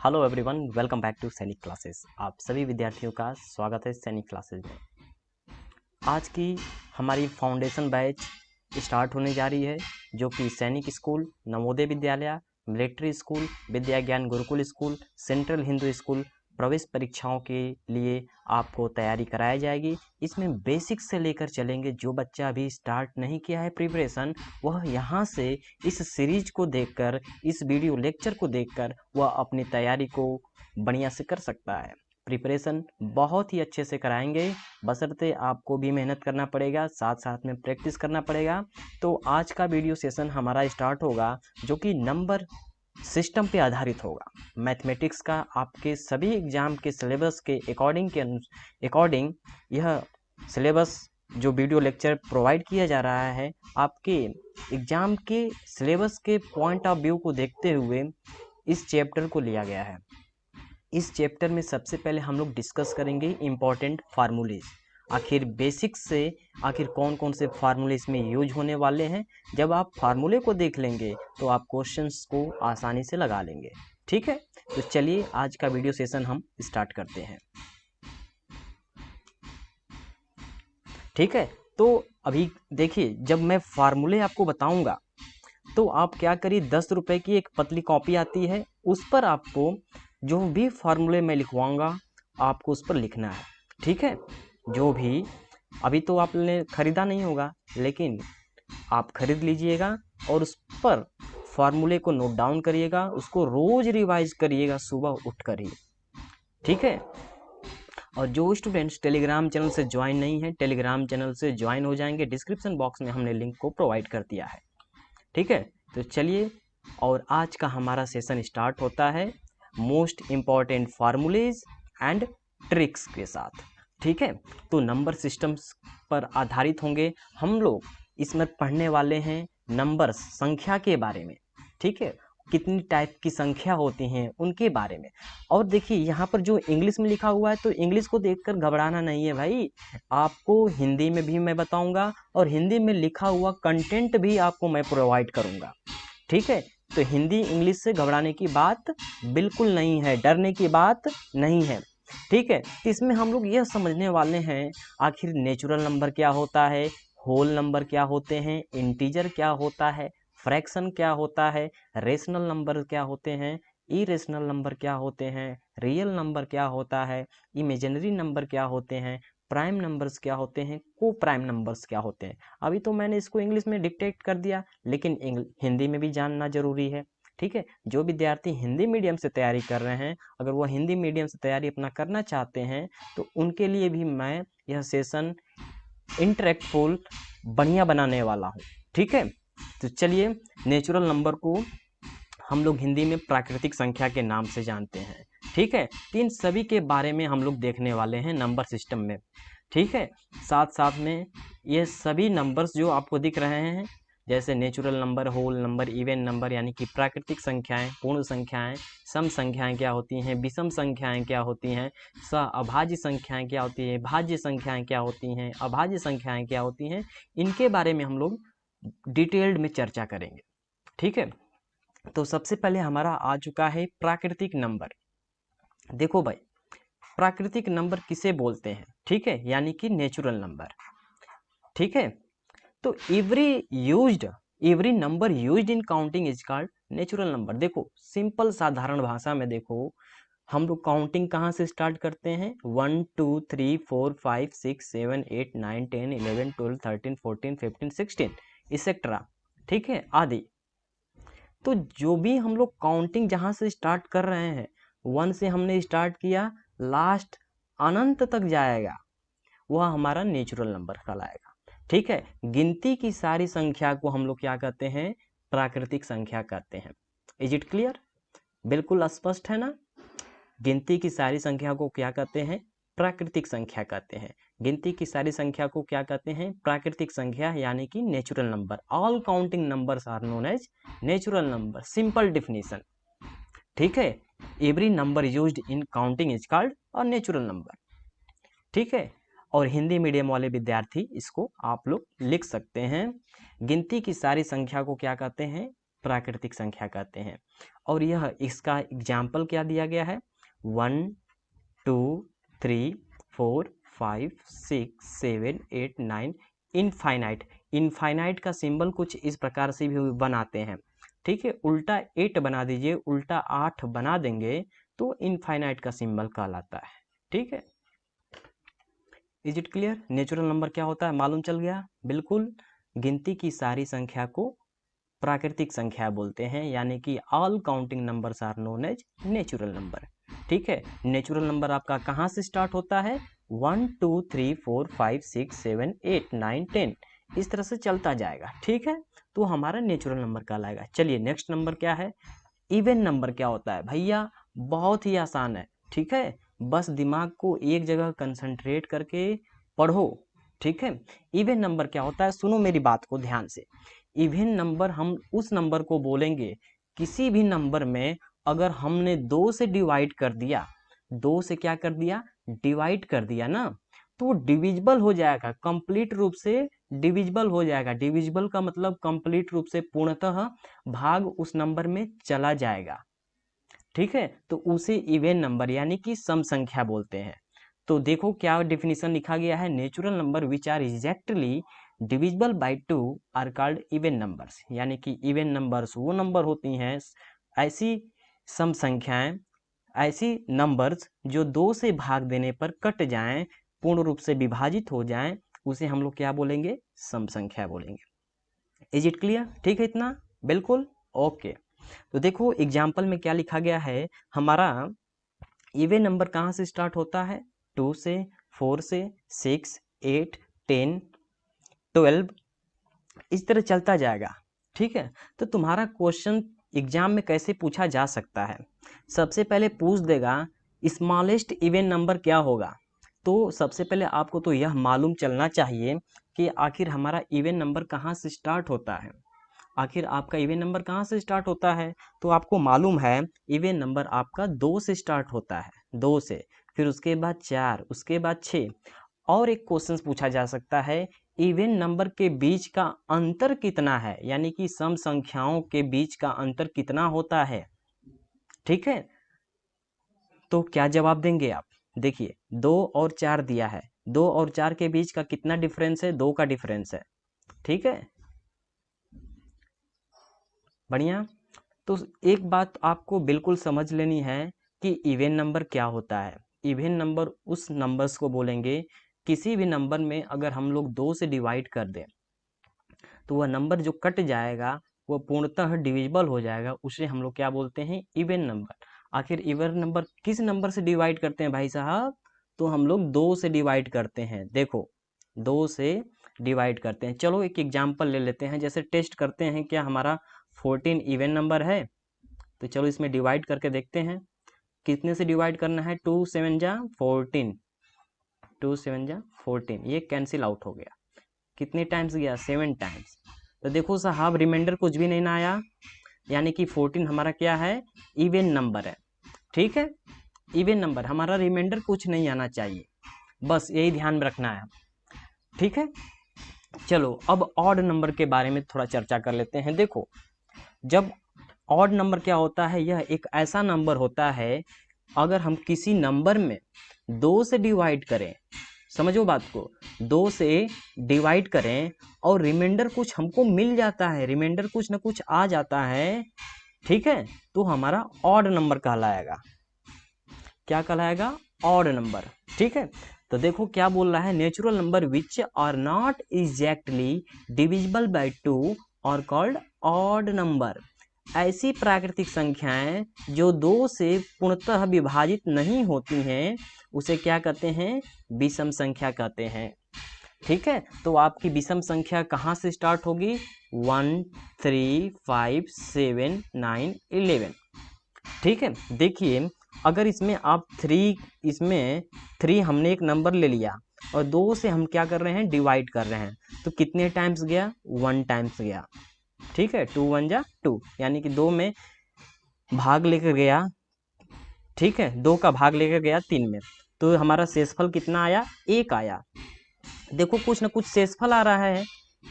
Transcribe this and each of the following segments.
Hello everyone, welcome back to Sainik classes. आप सभी विद्यार्थियों का स्वागत है सैनिक क्लासेस में। आज की हमारी फाउंडेशन बैच स्टार्ट होने जा रही है, जो कि सैनिक school, Navodaya Vidyalaya, military school, विद्या ज्ञान Gurukul school, central Hindu school प्रवेश परीक्षाओं के लिए आपको तैयारी कराई जाएगी। इसमें बेसिक से लेकर चलेंगे। जो बच्चा अभी स्टार्ट नहीं किया है प्रिपरेशन, वह यहाँ से इस सीरीज को देखकर, इस वीडियो लेक्चर को देखकर वह अपनी तैयारी को बढ़िया से कर सकता है। प्रिपरेशन बहुत ही अच्छे से कराएंगे, बशर्ते आपको भी मेहनत करना पड़ेगा, साथ साथ में प्रैक्टिस करना पड़ेगा। तो आज का वीडियो सेशन हमारा स्टार्ट होगा, जो कि नंबर सिस्टम पे आधारित होगा। मैथमेटिक्स का आपके सभी एग्जाम के सिलेबस के अकॉर्डिंग यह सिलेबस जो वीडियो लेक्चर प्रोवाइड किया जा रहा है, आपके एग्जाम के सिलेबस के पॉइंट ऑफ व्यू को देखते हुए इस चैप्टर को लिया गया है। इस चैप्टर में सबसे पहले हम लोग डिस्कस करेंगे इम्पॉर्टेंट फार्मूलेज। आखिर बेसिक्स से आखिर कौन कौन से फार्मूले इसमें यूज होने वाले हैं। जब आप फार्मूले को देख लेंगे तो आप क्वेश्चंस को आसानी से लगा लेंगे। ठीक है, तो चलिए आज का वीडियो सेशन हम स्टार्ट करते हैं। ठीक है, तो अभी देखिए, जब मैं फार्मूले आपको बताऊंगा तो आप क्या करिए, 10 रुपए की एक पतली कॉपी आती है, उस पर आपको जो भी फार्मूले मैं लिखवाऊंगा आपको उस पर लिखना है। ठीक है, जो भी अभी तो आपने खरीदा नहीं होगा, लेकिन आप खरीद लीजिएगा और उस पर फार्मूले को नोट डाउन करिएगा, उसको रोज रिवाइज करिएगा सुबह उठ कर ही। ठीक है, और जो स्टूडेंट्स टेलीग्राम चैनल से ज्वाइन नहीं है, टेलीग्राम चैनल से ज्वाइन हो जाएंगे। डिस्क्रिप्शन बॉक्स में हमने लिंक को प्रोवाइड कर दिया है। ठीक है, तो चलिए, और आज का हमारा सेशन स्टार्ट होता है मोस्ट इम्पॉर्टेंट फार्मूलेज एंड ट्रिक्स के साथ। ठीक है, तो नंबर सिस्टम्स पर आधारित होंगे हम लोग। इसमें पढ़ने वाले हैं नंबर्स, संख्या के बारे में। ठीक है, कितनी टाइप की संख्या होती हैं उनके बारे में। और देखिए, यहाँ पर जो इंग्लिश में लिखा हुआ है, तो इंग्लिश को देखकर घबराना नहीं है भाई। आपको हिंदी में भी मैं बताऊंगा और हिंदी में लिखा हुआ कंटेंट भी आपको मैं प्रोवाइड करूंगा। ठीक है, तो हिंदी इंग्लिश से घबराने की बात बिल्कुल नहीं है, डरने की बात नहीं है। ठीक है, तो इसमें हम लोग यह समझने वाले हैं आखिर नेचुरल नंबर क्या होता है, होल नंबर क्या होते हैं, इंटीजर क्या होता है, फ्रैक्शन क्या होता है, रेशनल नंबर क्या होते हैं, इरेशनल नंबर क्या होते हैं, रियल नंबर क्या होता है, इमेजिनरी नंबर क्या होते हैं, प्राइम नंबर्स क्या होते हैं, को प्राइम नंबर्स क्या होते हैं। अभी तो मैंने इसको इंग्लिश में डिक्टेट कर दिया, लेकिन हिंदी में भी जानना जरूरी है। ठीक है, जो विद्यार्थी हिंदी मीडियम से तैयारी कर रहे हैं, अगर वह हिंदी मीडियम से तैयारी अपना करना चाहते हैं, तो उनके लिए भी मैं यह सेशन इंटरेक्टफुल बढ़िया बनाने वाला हूँ। ठीक है, तो चलिए, नेचुरल नंबर को हम लोग हिंदी में प्राकृतिक संख्या के नाम से जानते हैं। ठीक है, तो इन सभी के बारे में हम लोग देखने वाले हैं नंबर सिस्टम में। ठीक है, साथ साथ में ये सभी नंबर्स जो आपको दिख रहे हैं, जैसे natural number, whole number, even number, यानी कि प्राकृतिक संख्याएं, पूर्ण संख्याएं, सम संख्याएं क्या होती हैं, विषम संख्याएं क्या होती हैं, अभाज्य संख्याएं क्या होती है, भाज्य संख्याएं क्या होती हैं, अभाज्य संख्याएं क्या होती हैं, इनके बारे में हम लोग डिटेल्ड में चर्चा करेंगे। ठीक है, तो सबसे पहले हमारा आ चुका है प्राकृतिक नंबर। देखो भाई, प्राकृतिक नंबर किसे बोलते हैं? ठीक है, यानी कि नेचुरल नंबर। ठीक है, तो every number used in counting is called natural number. देखो, सिंपल साधारण भाषा में देखो, हम लोग काउंटिंग कहाँ से स्टार्ट करते हैं? 1 2 3 4 5 6 7 8 9 10 11 12 13 14 15 16 इसेट्रा। ठीक है, आदि। तो जो भी हम लोग काउंटिंग जहाँ से स्टार्ट कर रहे हैं, 1 से हमने स्टार्ट किया, लास्ट अनंत तक जाएगा, वह हमारा नेचुरल नंबर कहलाएगा। ठीक है, गिनती की सारी संख्या को हम लोग क्या कहते हैं? प्राकृतिक संख्या कहते हैं। Is it clear? बिल्कुल स्पष्ट है ना? गिनती की सारी संख्या को क्या कहते हैं? प्राकृतिक संख्या कहते हैं। गिनती की सारी संख्या को क्या कहते हैं? प्राकृतिक संख्या, यानी कि natural number. All counting numbers are known as natural number. Simple definition. ठीक है, every number used in counting is called a natural number. ठीक है, और हिंदी मीडियम वाले विद्यार्थी इसको आप लोग लिख सकते हैं। गिनती की सारी संख्या को क्या कहते हैं? प्राकृतिक संख्या कहते हैं। और यह इसका एग्जाम्पल क्या दिया गया है, 1 2 3 4 5 6 7 8 9 इनफाइनाइट। इनफाइनाइट का सिंबल कुछ इस प्रकार से भी बनाते हैं, ठीक है। उल्टा 8 बना दीजिए, उल्टा 8 बना देंगे तो इनफाइनाइट का सिंबल कहलाता है, ठीक है। Is it clear? Natural number क्या होता है मालूम चल गया? बिल्कुल, गिनती की सारी संख्या को प्राकृतिक संख्या बोलते हैं, यानी कि all counting numbers are known as natural number, ठीक है। नेचुरल नंबर आपका कहाँ से स्टार्ट होता है, 1 2 3 4 5 6 7 8 9 10, इस तरह से चलता जाएगा, ठीक है। तो हमारा नेचुरल नंबर कहलाएगा। चलिए नेक्स्ट नंबर क्या है, इवन नंबर क्या होता है भैया? बहुत ही आसान है, ठीक है। बस दिमाग को एक जगह कंसंट्रेट करके पढ़ो, ठीक है। इवन नंबर क्या होता है, सुनो मेरी बात को ध्यान से। इवन नंबर हम उस नंबर को बोलेंगे, किसी भी नंबर में अगर हमने 2 से डिवाइड कर दिया, 2 से क्या कर दिया, डिवाइड कर दिया ना, तो डिविजिबल हो जाएगा, कंप्लीट रूप से डिविजिबल हो जाएगा। डिविजिबल का मतलब कंप्लीट रूप से पूर्णतः भाग उस नंबर में चला जाएगा, ठीक है। तो उसे इवन नंबर यानी कि सम संख्या बोलते हैं। तो देखो क्या डेफिनेशन लिखा गया है, natural number which are exactly divisible by 2 are called even numbers, यानी कि इवन नंबर्स वो नंबर होती हैं, ऐसी सम संख्याएं, ऐसी नंबर्स जो 2 से भाग देने पर कट जाएं, पूर्ण रूप से विभाजित हो जाएं, उसे हम लोग क्या बोलेंगे, सम संख्या बोलेंगे। Is it clear? ठीक है इतना? बिल्कुल ओके। तो देखो एग्जाम्पल में क्या लिखा गया है, हमारा इवन नंबर कहाँ से स्टार्ट होता है, 2 से, 4 से, 6 8 10 12, इस तरह चलता जाएगा, ठीक है। तो तुम्हारा क्वेश्चन एग्जाम में कैसे पूछा जा सकता है, सबसे पहले पूछ देगा स्मॉलेस्ट इवन नंबर क्या होगा। तो सबसे पहले आपको तो यह मालूम चलना चाहिए कि आखिर हमारा इवन नंबर कहाँ से स्टार्ट होता है, आखिर आपका इवन नंबर कहाँ से स्टार्ट होता है। तो आपको मालूम है इवन नंबर आपका 2 से स्टार्ट होता है, 2 से, फिर उसके बाद 4, उसके बाद 6। और एक क्वेश्चन पूछा जा सकता है, इवन नंबर के बीच का अंतर कितना है, यानी कि सम संख्याओं के बीच का अंतर कितना होता है, ठीक है। तो क्या जवाब देंगे आप, देखिए 2 और 4 दिया है, 2 और 4 के बीच का कितना डिफरेंस है, 2 का डिफरेंस है, ठीक है, बढ़िया। तो एक बात आपको बिल्कुल समझ लेनी है कि इवन नंबर क्या होता है। इवन नंबर उस नंबर्स को बोलेंगे, किसी भी नंबर में अगर हम लोग 2 से डिवाइड कर दें तो वह नंबर जो कट जाएगा वो पूर्णतः डिविजिबल हो जाएगा, उसे हम लोग क्या बोलते हैं, इवन नंबर। आखिर इवन नंबर किस नंबर से डिवाइड करते हैं भाई साहब, तो हम लोग 2 से डिवाइड करते हैं, देखो 2 से डिवाइड करते हैं। चलो एक एग्जाम्पल ले लेते हैं, जैसे टेस्ट करते हैं क्या हमारा 14 इवन नंबर है, तो चलो इसमें डिवाइड करके देखते हैं कितने से डिवाइड करना है, 2 7 जा 14, 2 7 जा 14, ये कैंसिल आउट हो गया, कितने टाइम्स गया, 7 टाइम्स। तो देखो साहब रिमाइंडर कुछ भी नहीं ना आया, यानी कि 14 हमारा क्या है, इवन नंबर है, ठीक है। इवन नंबर हमारा रिमाइंडर कुछ नहीं आना चाहिए, बस यही ध्यान में रखना है, ठीक है। चलो अब ऑड नंबर के बारे में थोड़ा चर्चा कर लेते हैं। देखो जब ऑड नंबर क्या होता है, यह एक ऐसा नंबर होता है अगर हम किसी नंबर में 2 से डिवाइड करें, समझो बात को, 2 से डिवाइड करें और रिमाइंडर कुछ हमको मिल जाता है, रिमाइंडर कुछ ना कुछ आ जाता है, ठीक है, तो हमारा ऑड नंबर कहलाएगा। क्या कहलाएगा, ऑड नंबर, ठीक है। तो देखो क्या बोल रहा है, natural number which are not exactly divisible by 2 और कॉल्ड ऑड नंबर। ऐसी प्राकृतिक संख्याएं जो 2 से पूर्णतः विभाजित नहीं होती हैं उसे क्या कहते हैं, विषम संख्या कहते हैं, ठीक है। तो आपकी विषम संख्या कहाँ से स्टार्ट होगी, 1 3 5 7 9 11, ठीक है। देखिए अगर इसमें आप 3 हमने एक नंबर ले लिया और 2 से हम क्या कर रहे हैं, डिवाइड कर रहे हैं, तो कितने टाइम्स गया, 1 टाइम्स गया, ठीक है। 2 1 जा 2, यानी कि 2 में भाग लेकर गया, ठीक है, 2 का भाग लेकर गया 3 में, तो हमारा शेषफल कितना आया, 1 आया। देखो कुछ ना कुछ शेषफल आ रहा है,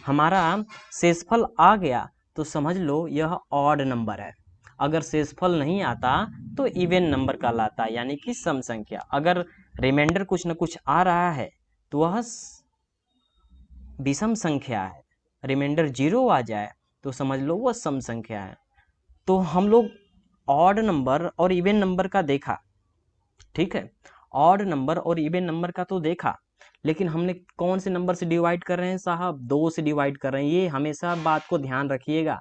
हमारा शेषफल आ गया तो समझ लो यह ऑड नंबर है। अगर शेषफल नहीं आता तो इवन नंबर कहलाता है, यानी कि सम संख्या। अगर रिमाइंडर कुछ न कुछ आ रहा है तो वह विषम संख्या है। रिमाइंडर 0 आ जाए तो समझ लो वह सम संख्या है। तो हम लोग ऑड नंबर और इवन नंबर का देखा, ठीक है, ऑड नंबर और इवन नंबर का तो देखा, लेकिन हमने कौन से नंबर से डिवाइड कर रहे हैं साहब? 2 से डिवाइड कर रहे हैं। ये हमेशा बात को ध्यान रखिएगा,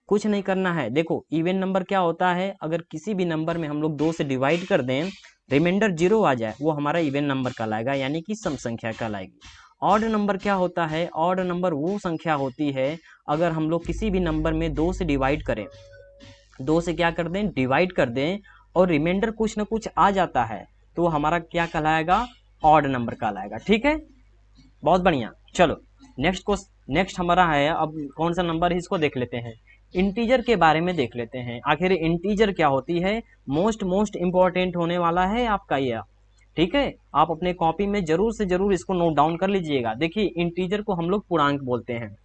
कुछ नहीं करना है। देखो इवन नंबर क्या होता है, अगर किसी भी नंबर में हम लोग 2 से डिवाइड कर दें, रिमाइंडर 0 आ जाए, वो हमारा इवन नंबर कहलाएगा, यानी कि सम संख्या कहलाएगी। ऑड नंबर क्या होता है? ऑड नंबर वो संख्या होती है अगर हम लोग किसी भी नंबर में 2 से डिवाइड करें, 2 से क्या कर दें, डिवाइड कर दें, और रिमाइंडर कुछ ना कुछ आ जाता है, तो वो हमारा क्या कहलाएगा? ऑड नंबर कहलाएगा। ठीक है, बहुत बढ़िया। चलो नेक्स्ट हमारा है, अब कौन सा नंबर है इसको देख लेते हैं। इंटीजर के बारे में देख लेते हैं, आखिर इंटीजर क्या होती है। मोस्ट इंपॉर्टेंट होने वाला है आपका यह, ठीक है। आप अपने कॉपी में जरूर से जरूर इसको नोट डाउन कर लीजिएगा। देखिए इंटीजर को हम लोग पूर्णांक बोलते हैं।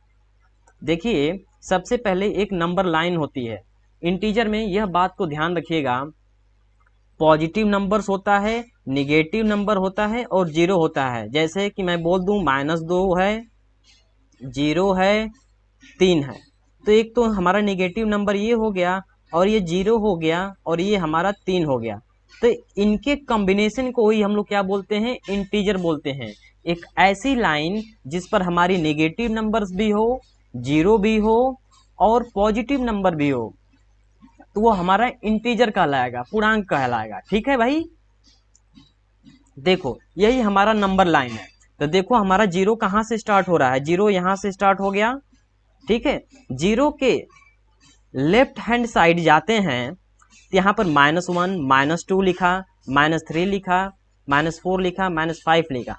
देखिए सबसे पहले एक नंबर लाइन होती है इंटीजर में, यह बात को ध्यान रखिएगा। पॉजिटिव नंबर्स होता है, निगेटिव नंबर होता है और 0 होता है। जैसे कि मैं बोल दूं -2 है, 0 है, 3 है, तो एक तो हमारा निगेटिव नंबर ये हो गया, और ये 0 हो गया, और ये हमारा 3 हो गया। तो इनके कॉम्बिनेशन को ही हम लोग क्या बोलते हैं? इंटीजर बोलते हैं। एक ऐसी लाइन जिस पर हमारी निगेटिव नंबर्स भी हो, 0 भी हो और पॉजिटिव नंबर भी हो, तो वो हमारा इंटीजर कहलाएगा, पूर्णांक कहलाएगा। ठीक है भाई, देखो यही हमारा नंबर लाइन है। तो देखो हमारा 0 कहाँ से स्टार्ट हो रहा है? 0 यहाँ से स्टार्ट हो गया, ठीक है। 0 के लेफ्ट हैंड साइड जाते हैं, तो यहाँ पर -1, -2 लिखा, -3 लिखा, -4 लिखा, -5 लिखा।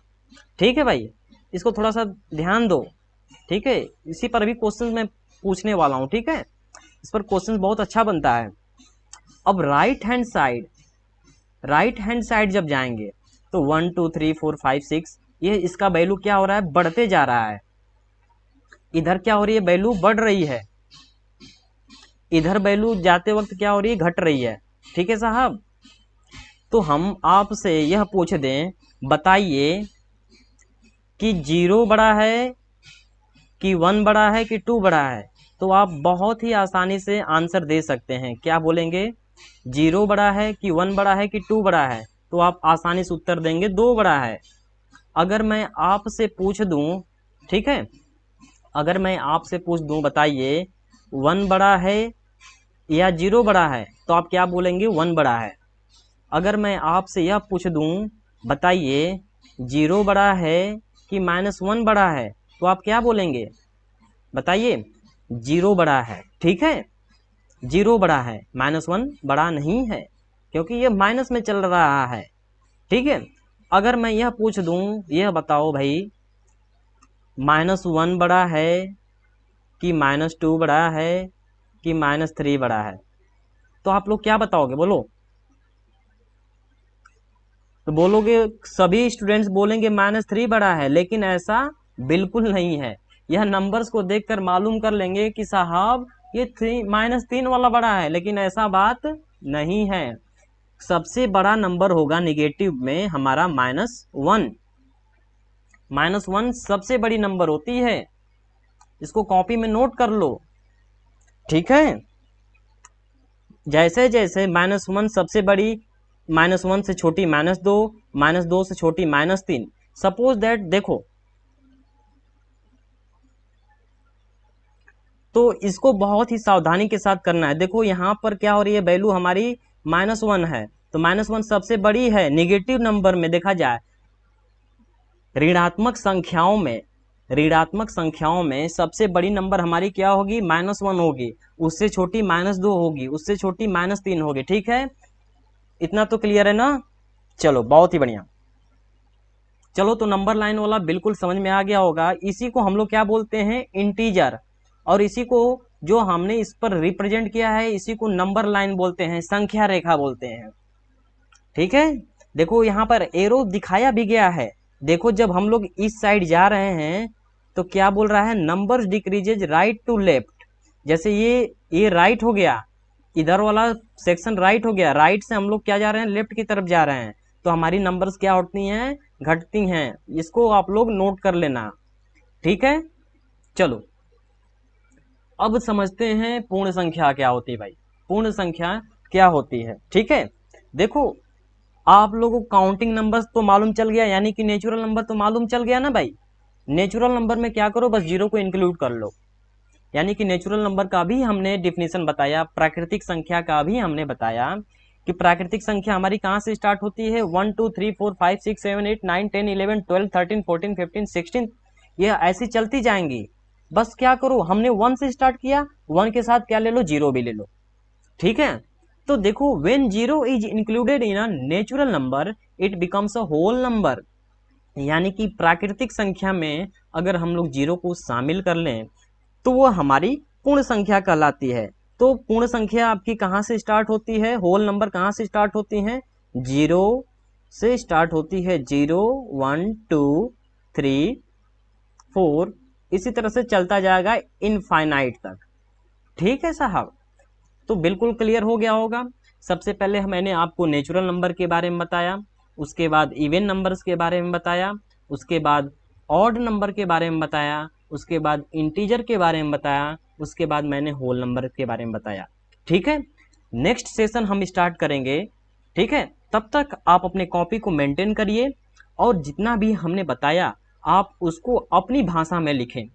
ठीक है भाई, इसको थोड़ा सा ध्यान दो, ठीक है। इसी पर भी क्वेश्चन मैं पूछने वाला हूँ, ठीक है। इस पर क्वेश्चन बहुत अच्छा बनता है। अब राइट हैंड साइड जब जाएंगे तो 1 2 3 4 5 6, ये इसका वैल्यू क्या हो रहा है? बढ़ते जा रहा है। इधर क्या हो रही है? वैल्यू बढ़ रही है। इधर वैल्यू जाते वक्त क्या हो रही है? घट रही है। ठीक है साहब, तो हम आपसे यह पूछ दें, बताइए कि 0 बड़ा है कि 1 बड़ा है कि 2 बड़ा है? तो आप बहुत ही आसानी से आंसर दे सकते हैं। क्या बोलेंगे? 0 बड़ा है कि 1 बड़ा है कि 2 बड़ा है? तो आप आसानी से उत्तर देंगे 2 बड़ा है। अगर मैं आपसे पूछ दूं, ठीक है, अगर मैं आपसे पूछ दूं बताइए 1 बड़ा है या 0 बड़ा है, तो आप क्या बोलेंगे? 1 बड़ा है। अगर मैं आपसे यह पूछ दूं बताइए 0 बड़ा है कि -1 बड़ा है, तो आप क्या बोलेंगे? बताइए। 0 बड़ा है, ठीक है, 0 बड़ा है, -1 बड़ा नहीं है, क्योंकि ये माइनस में चल रहा है। ठीक है, अगर मैं यह पूछ दूं, यह बताओ भाई -1 बड़ा है कि -2 बड़ा है कि -3 बड़ा है, तो आप लोग क्या बताओगे? बोलो। तो बोलोगे, सभी स्टूडेंट्स बोलेंगे -3 बड़ा है, लेकिन ऐसा बिल्कुल नहीं है। यह नंबर्स को देखकर मालूम कर लेंगे कि साहब ये -3 वाला बड़ा है, लेकिन ऐसा बात नहीं है। सबसे बड़ा नंबर होगा निगेटिव में हमारा -1। -1 सबसे बड़ी नंबर होती है, इसको कॉपी में नोट कर लो, ठीक है। जैसे जैसे -1 सबसे बड़ी, -1 से छोटी -2, -2 से छोटी -3, सपोज दैट, देखो तो इसको बहुत ही सावधानी के साथ करना है। देखो यहाँ पर क्या हो रही है? वैल्यू हमारी -1 है, तो -1 सबसे बड़ी है। निगेटिव नंबर में देखा जाए, ऋणात्मक संख्याओं में सबसे बड़ी नंबर हमारी क्या होगी? -1 होगी, उससे छोटी -2 होगी, उससे छोटी -3 होगी। ठीक है, इतना तो क्लियर है ना? चलो बहुत ही बढ़िया। चलो तो नंबर लाइन वाला बिल्कुल समझ में आ गया होगा। इसी को हम लोग क्या बोलते हैं? इंटीजर। और इसी को जो हमने इस पर रिप्रेजेंट किया है, इसी को नंबर लाइन बोलते हैं, संख्या रेखा बोलते हैं। ठीक है, देखो यहाँ पर एरो दिखाया भी गया है। देखो जब हम लोग इस साइड जा रहे हैं तो क्या बोल रहा है, numbers decreases right to left. जैसे ये राइट हो गया, इधर वाला सेक्शन राइट हो गया, राइट से हम लोग क्या जा रहे हैं, लेफ्ट की तरफ जा रहे हैं, तो हमारी नंबर्स क्या होती हैं, घटती हैं। इसको आप लोग नोट कर लेना, ठीक है। चलो अब समझते हैं पूर्ण संख्या क्या होती है भाई, पूर्ण संख्या क्या होती है, ठीक है। देखो आप लोगों को काउंटिंग नंबर्स तो मालूम चल गया, यानी कि नेचुरल नंबर तो मालूम चल गया ना भाई। नेचुरल नंबर में क्या करो, बस जीरो को इंक्लूड कर लो, यानी कि नेचुरल नंबर का भी हमने डिफिनेशन बताया, प्राकृतिक संख्या का भी हमने बताया कि प्राकृतिक संख्या हमारी कहाँ से स्टार्ट होती है, 1 2 3 4 5 6 7 8 9 10 11 12 13 14 15 16, ये ऐसी चलती जाएंगी। बस क्या करो, हमने 1 से स्टार्ट किया, 1 के साथ क्या ले लो, जीरो भी ले लो, ठीक है। तो देखो when zero is included in a natural number it becomes a whole number, यानी कि प्राकृतिक संख्या में अगर हम लोग जीरो को शामिल कर लें तो वो हमारी पूर्ण संख्या कहलाती है। तो पूर्ण संख्या आपकी कहाँ से स्टार्ट होती है, होल नंबर कहाँ से स्टार्ट होती हैं, जीरो से स्टार्ट होती है, 0 1 2 3 4, इसी तरह से चलता जाएगा इनफाइनाइट तक, ठीक है साहब। तो बिल्कुल क्लियर हो गया होगा। सबसे पहले मैंने आपको नेचुरल नंबर के बारे में बताया, उसके बाद इवन नंबर्स के बारे में बताया, उसके बाद ऑड नंबर के बारे में बताया, उसके बाद इंटीजर के बारे में बताया, उसके बाद मैंने होल नंबर के बारे में बताया, ठीक है। नेक्स्ट सेशन हम स्टार्ट करेंगे, ठीक है। तब तक आप अपने कॉपी को मेंटेन करिए और जितना भी हमने बताया आप उसको अपनी भाषा में लिखें,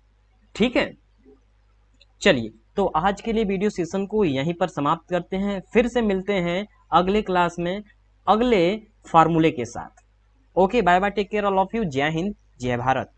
ठीक है। चलिए तो आज के लिए वीडियो सेशन को यहीं पर समाप्त करते हैं, फिर से मिलते हैं अगले क्लास में अगले फार्मूले के साथ। Okay bye bye, take care all of you, जय हिंद जय भारत।